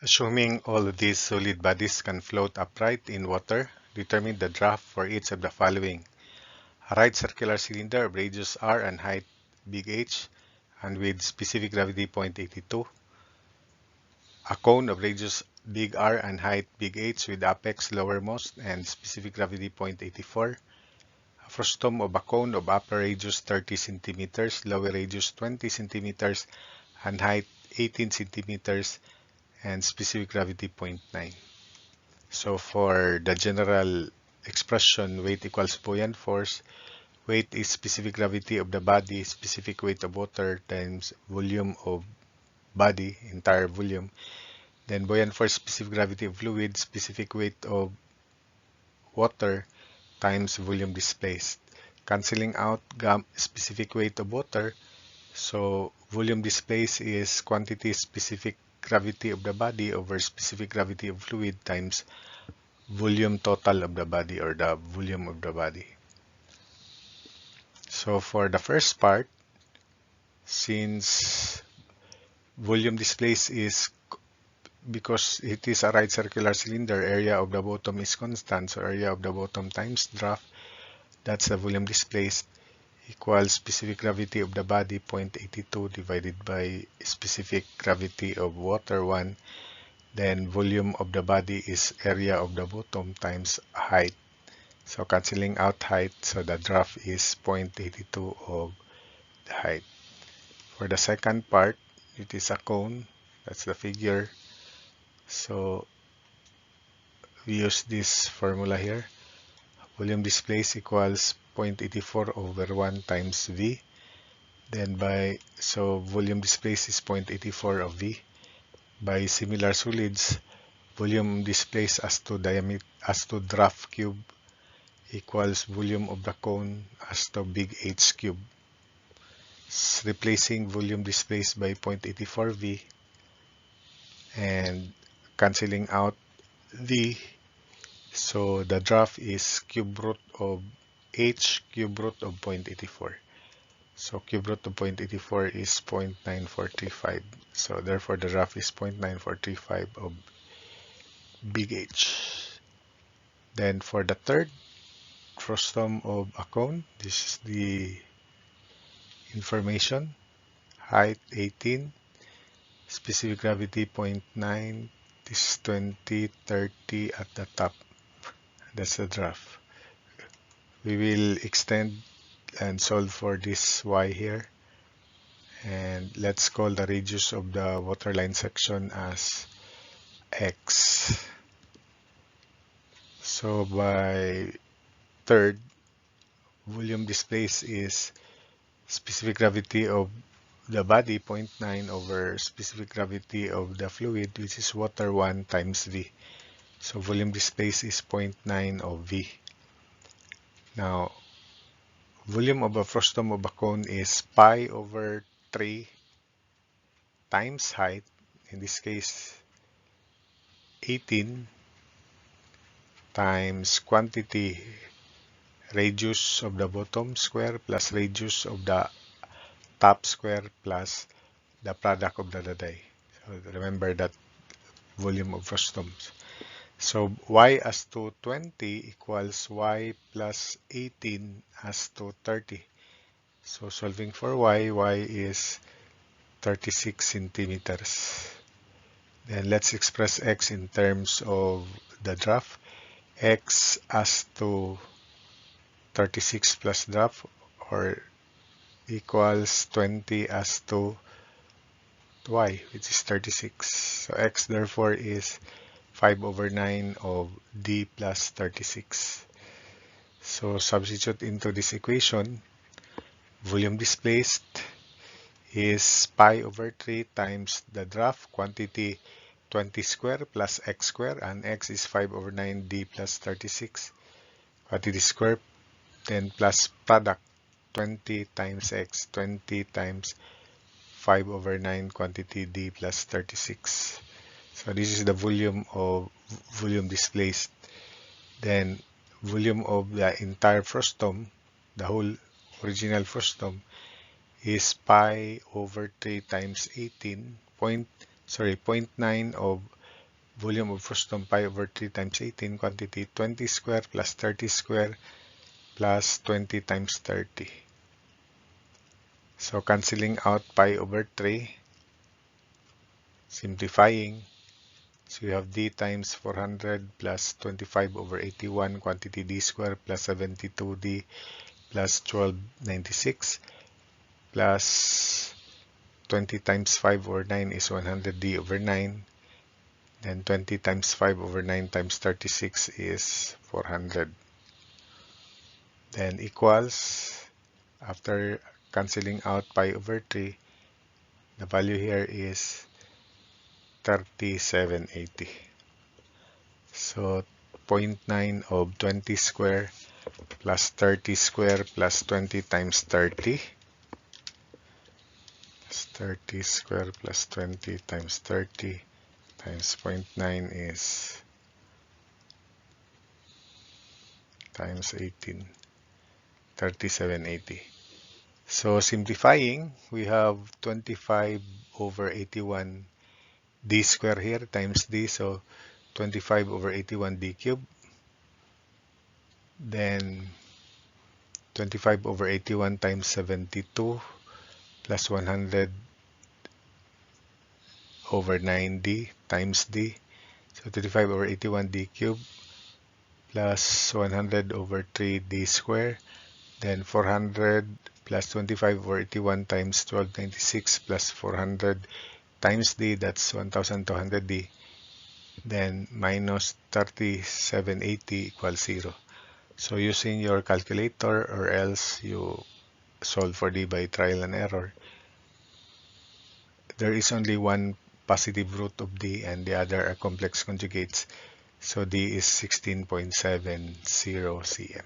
Assuming all of these solid bodies can float upright in water, determine the draft for each of the following. A right circular cylinder of radius r and height big H and with specific gravity 0.82. A cone of radius big R and height big H with apex lowermost and specific gravity 0.84. A frustum of a cone of upper radius 30 centimeters, lower radius 20 centimeters, and height 18 centimeters and specific gravity 0.9. So for the general expression, weight equals buoyant force. Weight is specific gravity of the body, specific weight of water times volume of body, entire volume. Then buoyant force, specific gravity of fluid, specific weight of water times volume displaced. Canceling out specific weight of water, so volume displaced is quantity specific gravity of the body over specific gravity of fluid times volume total of the body or the volume of the body. So for the first part, since volume displaced is because it is a right circular cylinder, area of the bottom is constant, so area of the bottom times draft, that's the volume displaced, equals specific gravity of the body 0.82 divided by specific gravity of water 1. Then volume of the body is area of the bottom times height. So cancelling out height, so the draft is 0.82 of the height. For the second part, it is a cone. That's the figure. So we use this formula here. Volume displaced equals 0.84 over 1 times V. Then so volume displaced is 0.84 of V. By similar solids, volume displaced as to draft cube equals volume of the cone as to big H cube. Replacing volume displaced by 0.84 V and cancelling out V, so the draft is cube root of H cube root of 0.84. So cube root of 0.84 is 0.9435. So therefore the draft is 0.9435 of big H. Then for the third frustum of a cone, this is the information. Height 18, specific gravity 0.9, this is 20, 30 at the top. That's the draft. We will extend and solve for this y here. And let's call the radius of the waterline section as x. So by third, volume displaced is specific gravity of the body 0.9 over specific gravity of the fluid, which is water 1 times V. So volume displaced is 0.9 of V. Now, volume of a frustum of a cone is pi over 3 times height, in this case 18, times quantity radius of the bottom square plus radius of the top square plus the product of the die. So remember that volume of frustums. So y as to 20 equals y plus 18 as to 30. So solving for y is 36 centimeters. Then let's express x in terms of the draft. X as to 36 plus draft, or equals 20 as to y, which is 36. So x therefore is 5 over 9 of d plus 36. So substitute into this equation, volume displaced is pi over 3 times the draft quantity 20 square plus x square, and x is 5 over 9 d plus 36. Quantity square, then plus product 20 times x, 20 times 5 over 9 quantity d plus 36. So this is the volume displaced. Then volume of the entire frustum, the whole original frustum, is pi over 3 times 18, 0.9 of volume of frustum pi over 3 times 18, quantity 20 square plus 30 square plus 20 times 30. So cancelling out pi over 3, simplifying. So you have d times 400 plus 25 over 81, quantity d square plus 72d plus 1296 plus 20 times 5 over 9 is 100d over 9. Then 20 times 5 over 9 times 36 is 400. Then equals, after cancelling out pi over 3, the value here is 3780. So 0.9 of 20 square plus 30 square plus 20 times 30 plus 30 square plus 20 times 30 times 0.9 is times 18, 3780. So simplifying, we have 25 over 81 d square here times d, so 25 over 81 d cubed. Then 25 over 81 times 72 plus 100 over 9d times d. So 25 over 81 d cubed plus 100 over 3d square. Then 400 plus 25 over 81 times 1296 plus 400 times d, that's 1200d. Then minus 3780 equals 0. So using your calculator, or else you solve for d by trial and error, there is only one positive root of d and the other are complex conjugates. So d is 16.70 cm.